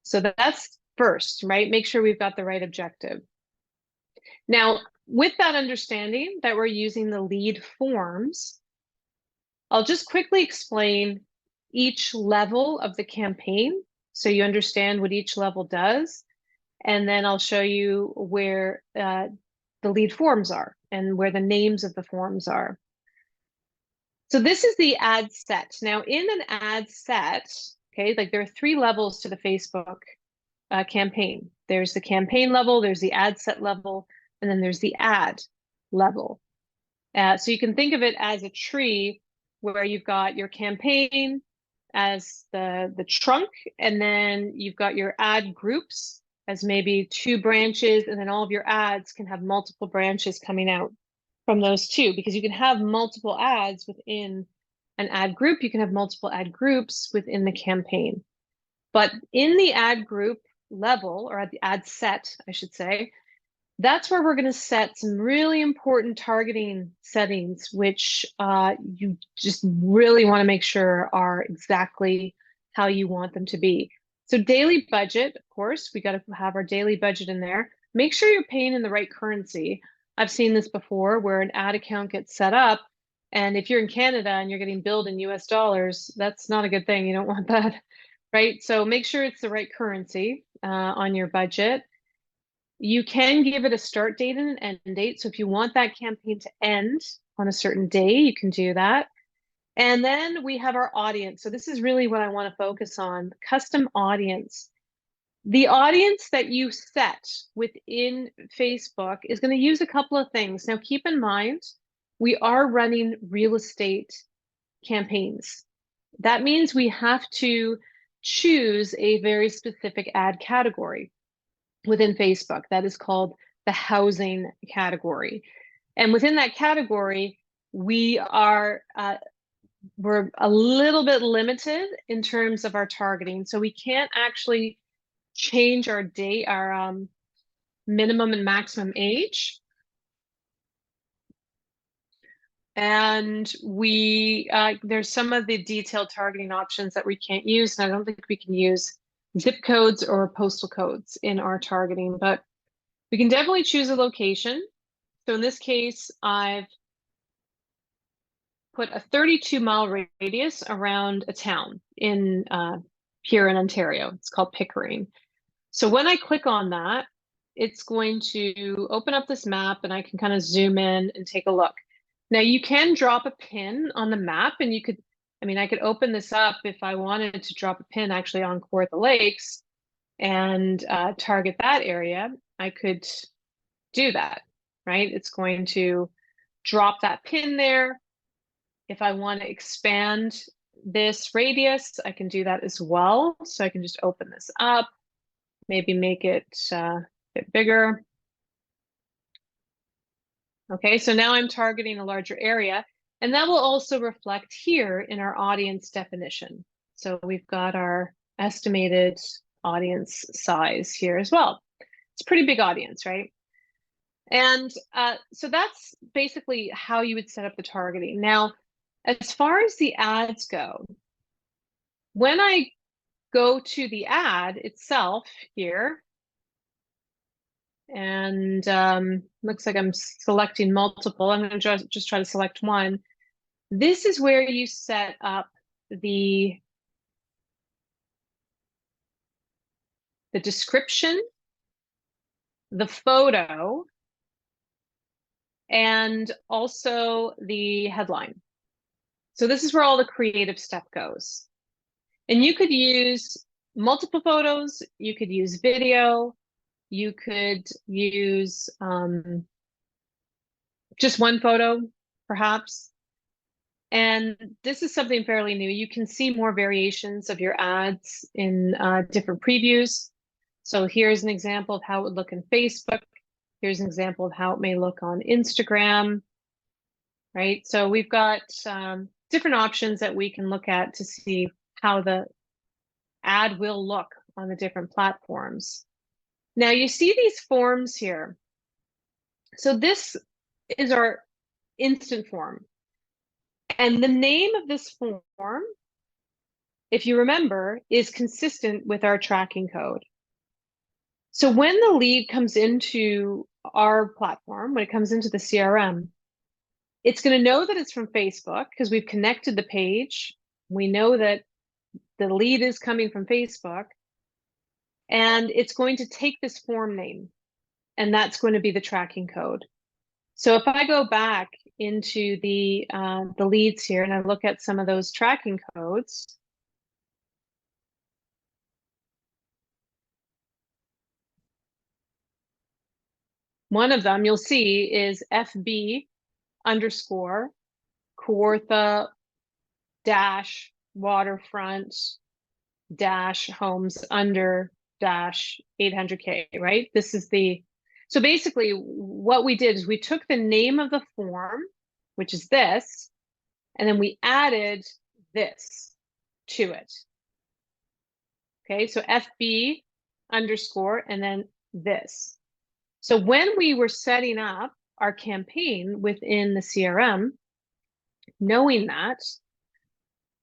So that's first, right? Make sure we've got the right objective. Now, with that understanding that we're using the lead forms, I'll just quickly explain each level of the campaign so you understand what each level does. And then I'll show you where the lead forms are and where the names of the forms are. So this is the ad set. Now in an ad set, okay, like there are 3 levels to the Facebook campaign. There's the campaign level, there's the ad set level, and then there's the ad level. So you can think of it as a tree where you've got your campaign as the trunk, and then you've got your ad groups as maybe 2 branches, and then all of your ads can have multiple branches coming out from those 2, because you can have multiple ads within an ad group. You can have multiple ad groups within the campaign. But in the ad group level, or at the ad set, I should say, that's where we're going to set some really important targeting settings, which you just really want to make sure are exactly how you want them to be. So daily budget, of course, we got to have our daily budget in there. Make sure you're paying in the right currency. I've seen this before where an ad account gets set up, and if you're in Canada and you're getting billed in US dollars, that's not a good thing. You don't want that, right? So make sure it's the right currency on your budget. You can give it a start date and an end date. So if you want that campaign to end on a certain day, you can do that. And then we have our audience. So this is really what I want to focus on, custom audience. The audience that you set within Facebook is going to use a couple of things. Now, keep in mind, we are running real estate campaigns. That means we have to choose a very specific ad category within Facebook that is called the housing category. And within that category, we are we're a little bit limited in terms of our targeting. So we can't actually change our minimum and maximum age. And we there's some of the detailed targeting options that we can't use. And I don't think we can use zip codes or postal codes in our targeting, but we can definitely choose a location. So in this case, I've put a 32-mile radius around a town in here in Ontario. It's called Pickering. So when I click on that, it's going to open up this map and I can kind of zoom in and take a look. Now you can drop a pin on the map, and you could, I mean, I could open this up if I wanted to drop a pin actually on Kawartha Lakes and target that area. I could do that, right? It's going to drop that pin there. If I want to expand this radius, I can do that as well. So I can just open this up, maybe make it a bit bigger. Okay, so now I'm targeting a larger area, and that will also reflect here in our audience definition. So we've got our estimated audience size here as well. It's a pretty big audience, right? And so that's basically how you would set up the targeting. Now, as far as the ads go, when I go to the ad itself here, and looks like I'm selecting multiple. I'm going to just try to select one. This is where you set up the description, the photo, and also the headline. So this is where all the creative stuff goes. And you could use multiple photos, you could use video, you could use just one photo, perhaps. And this is something fairly new. You can see more variations of your ads in different previews. So here's an example of how it would look in Facebook. Here's an example of how it may look on Instagram, right? So we've got different options that we can look at to see how the ad will look on the different platforms. Now you see these forms here. So this is our instant form. And the name of this form, if you remember, is consistent with our tracking code. So when the lead comes into our platform, when it comes into the CRM, it's going to know that it's from Facebook because we've connected the page. We know that the lead is coming from Facebook, and it's going to take this form name, and that's going to be the tracking code. So if I go back into the leads here and I look at some of those tracking codes, one of them you'll see is FB underscore Kawartha dash waterfront dash homes under dash 800K, right? This is the, so basically what we did is we took the name of the form, which is this, and then we added this to it. Okay, so FB underscore and then this. So when we were setting up our campaign within the CRM, knowing that,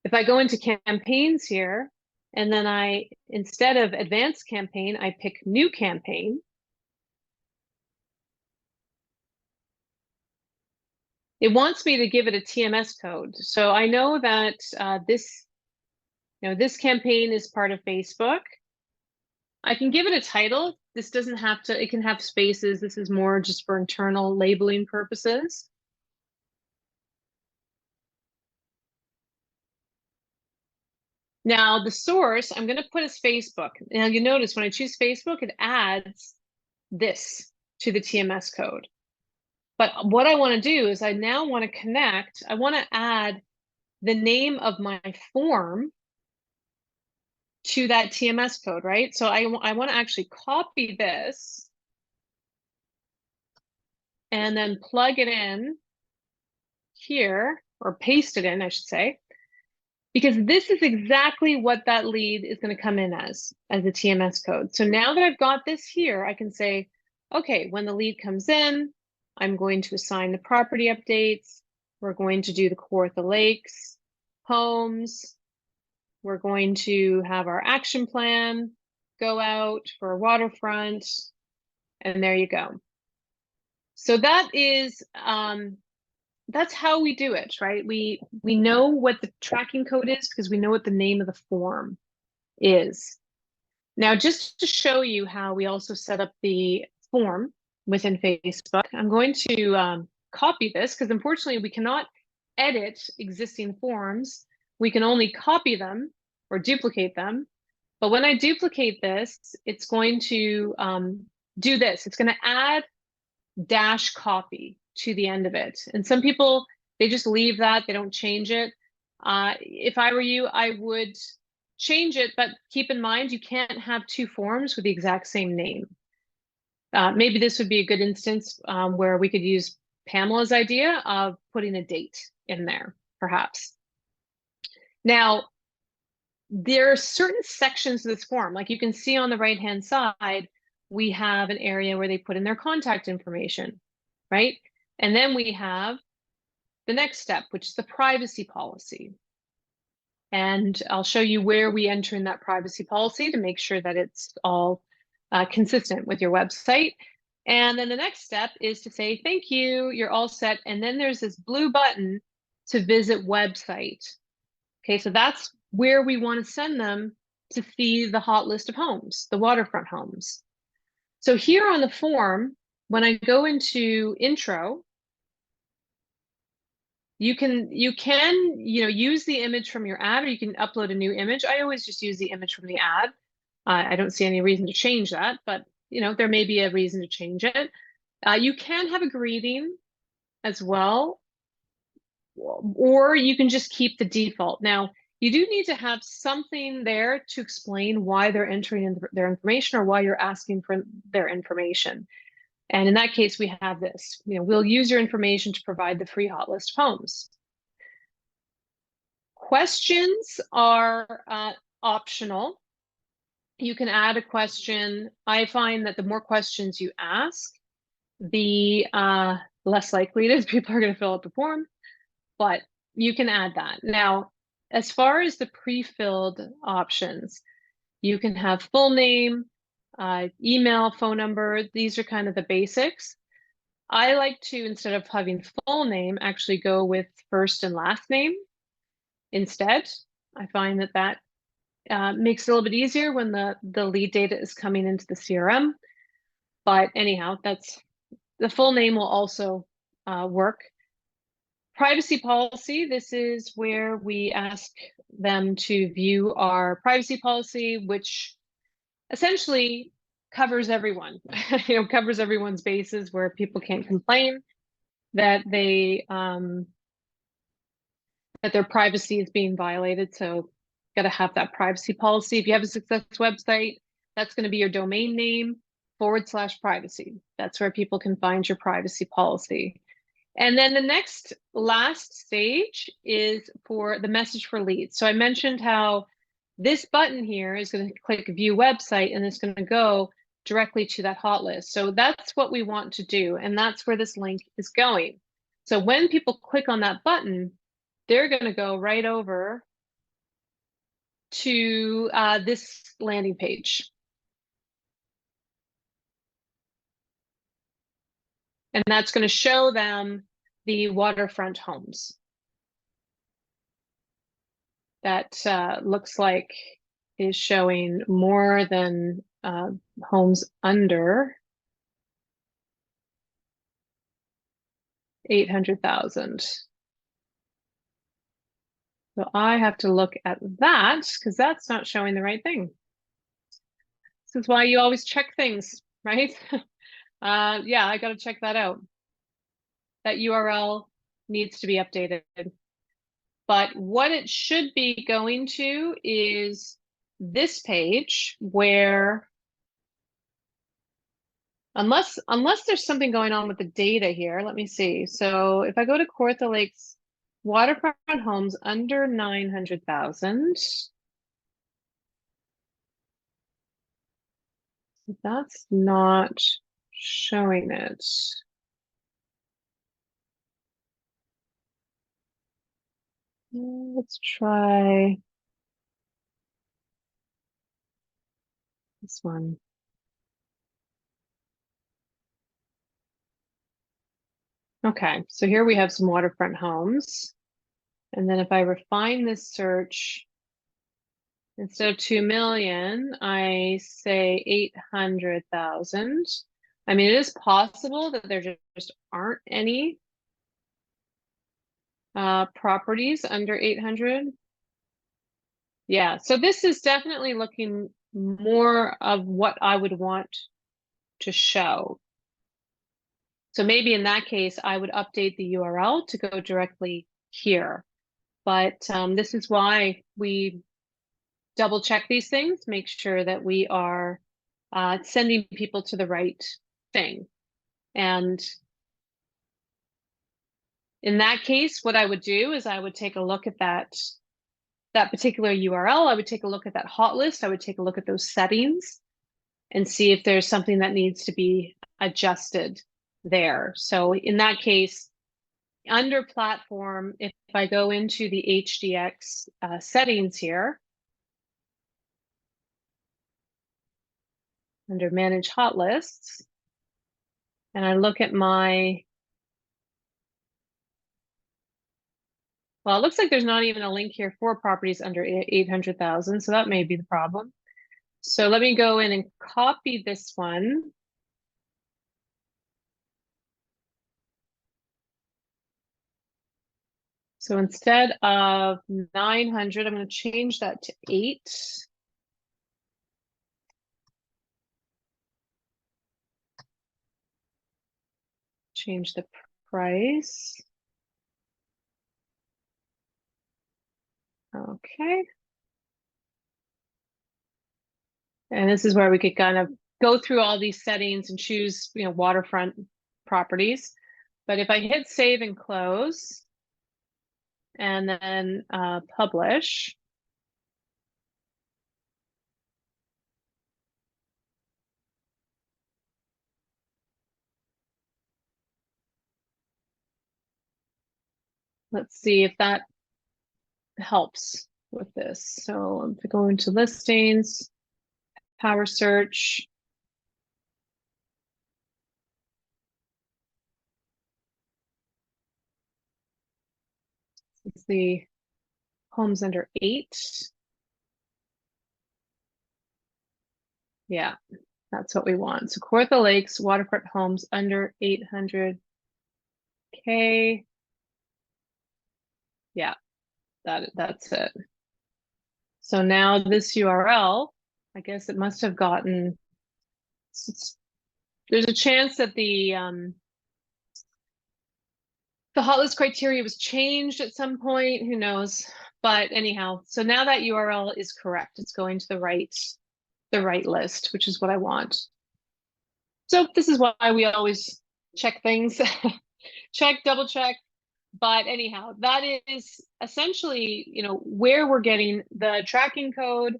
if I go into campaigns here, and then I, instead of advanced campaign, I pick new campaign, it wants me to give it a TMS code. So I know that this campaign is part of Facebook. I can give it a title. This doesn't have to, it can have spaces. This is more just for internal labeling purposes. Now the source, I'm going to put as Facebook. Now you notice when I choose Facebook, it adds this to the TMS code. But what I want to do is I now want to connect, I want to add the name of my form to that TMS code, right? So I want to actually copy this and then plug it in here, or paste it in, I should say, because this is exactly what that lead is going to come in as a TMS code. So now that I've got this here, I can say, okay, when the lead comes in, I'm going to assign the property updates. We're going to do the Kawartha Lakes homes. We're going to have our action plan go out for waterfront, and there you go. So that is, that's how we do it, right? We know what the tracking code is because we know what the name of the form is. Now, just to show you how we also set up the form within Facebook, I'm going to copy this because unfortunately we cannot edit existing forms. We can only copy them or duplicate them. But when I duplicate this, it's going to do this. It's going to add dash copy to the end of it. And some people, they just leave that, they don't change it. If I were you, I would change it, but keep in mind, you can't have two forms with the exact same name. Maybe this would be a good instance where we could use Pamela's idea of putting a date in there, perhaps. Now, there are certain sections of this form, like you can see on the right-hand side, we have an area where they put in their contact information, right? And then we have the next step, which is the privacy policy. And I'll show you where we enter in that privacy policy to make sure that it's all consistent with your website. And then the next step is to say, thank you, you're all set. And then there's this blue button to visit website. Okay, so that's where we want to send them to see the hot list of homes, the waterfront homes. So here on the form, when I go into intro, You can use the image from your ad, or you can upload a new image. I always just use the image from the ad. I don't see any reason to change that, but there may be a reason to change it. You can have a greeting as well, or you can just keep the default. Now, you do need to have something there to explain why they're entering in their information or why you're asking for their information. And in that case, we have this. We'll use your information to provide the free hot list homes. Questions are optional. You can add a question. I find that the more questions you ask, the less likely it is people are going to fill out the form, but you can add that. Now, as far as the pre-filled options, you can have full name, email, phone number. These are kind of the basics. I like to, instead of having full name, actually go with first and last name instead. I find that makes it a little bit easier when the lead data is coming into the CRM. But anyhow, that's the full name will also work. Privacy policy, this is where we ask them to view our privacy policy, which essentially covers everyone, covers everyone's bases, where people can't complain that that their privacy is being violated. So got to have that privacy policy. If you have a success website, that's going to be your domain name /privacy. That's where people can find your privacy policy. And then the last stage is for the message for leads. So I mentioned how this button here is going to click view website, and it's going to go directly to that hot list. So that's what we want to do. And that's where this link is going. So when people click on that button, they're going to go right over to this landing page. And that's going to show them the waterfront homes. That looks like is showing more than homes under 800,000. So I have to look at that because that's not showing the right thing. This is why you always check things, right? Yeah, I got to check that out. That URL needs to be updated. But what it should be going to is this page where, unless there's something going on with the data here, let me see. So if I go to Kawartha Lakes waterfront homes under 900,000, that's not showing it. Let's try this one. Okay, so here we have some waterfront homes. And then if I refine this search, instead of 2 million, I say 800,000. I mean, it is possible that there just aren't any properties under 800. Yeah, so this is definitely looking more of what I would want to show. So maybe in that case, I would update the URL to go directly here. But this is why we double check these things, make sure that we are sending people to the right thing. And in that case, what I would do is I would take a look at that particular URL. I would take a look at that hot list. I would take a look at those settings and see if there's something that needs to be adjusted there. So in that case, under platform, if I go into the HDX settings here, under manage hot lists, and I look at my, well, it looks like there's not even a link here for properties under 800,000, so that may be the problem. So let me go in and copy this one. So instead of 900, I'm going to change that to 8. Change the price. Okay. And this is where we could kind of go through all these settings and choose, waterfront properties. But if I hit save and close and then publish, let's see if that helps with this. So I'm going to listings, power search. Let's see, homes under 8. Yeah, that's what we want. So Kawartha Lakes waterfront homes under 800K. Yeah, that's it. So now this URL, I guess it must have gotten, there's a chance that the hot list criteria was changed at some point, who knows? But anyhow, so now that URL is correct. It's going to the right list, which is what I want. So this is why we always check things, check, double check. But anyhow, that is essentially, where we're getting the tracking code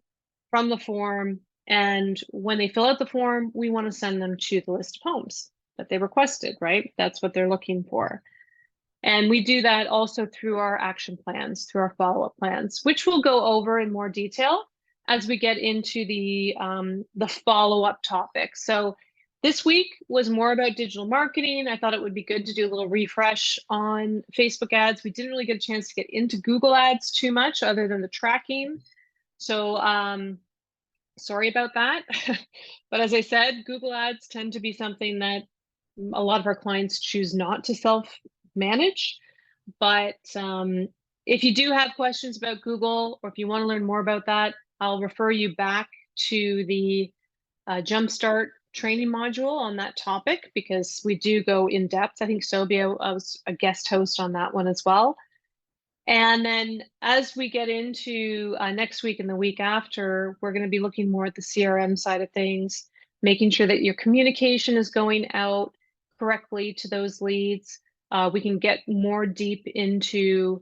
from the form. And when they fill out the form, we want to send them to the list of homes that they requested, right? That's what they're looking for. And we do that also through our action plans, through our follow-up plans, which we'll go over in more detail as we get into the follow-up topic. So this week was more about digital marketing. I thought it would be good to do a little refresh on Facebook ads. We didn't really get a chance to get into Google ads too much other than the tracking. So sorry about that. But as I said, Google ads tend to be something that a lot of our clients choose not to self-manage. But if you do have questions about Google, or if you want to learn more about that, I'll refer you back to the Jumpstart training module on that topic, because we do go in depth. I think Sobia was a guest host on that one as well. And then as we get into next week and the week after, we're going to be looking more at the CRM side of things, making sure that your communication is going out correctly to those leads. We can get more deep into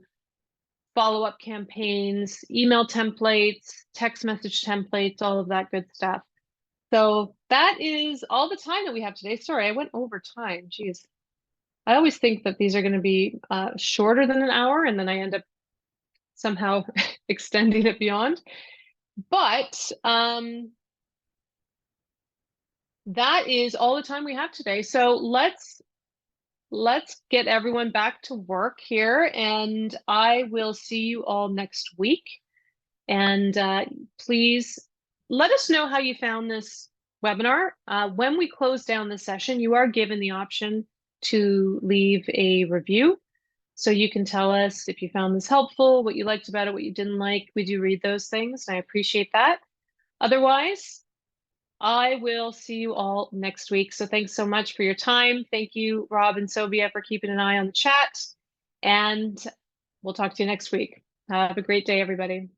follow-up campaigns, email templates, text message templates, all of that good stuff. So that is all the time that we have today. Sorry, I went over time. Geez. I always think that these are going to be shorter than an hour, and then I end up somehow extending it beyond. But that is all the time we have today. So let's get everyone back to work here, and I will see you all next week. And please let us know how you found this webinar. When we close down the session, you are given the option to leave a review. So you can tell us if you found this helpful, what you liked about it, what you didn't like. We do read those things, and I appreciate that. Otherwise, I will see you all next week. So thanks so much for your time. Thank you, Rob and Sobia, for keeping an eye on the chat. And we'll talk to you next week. Have a great day, everybody.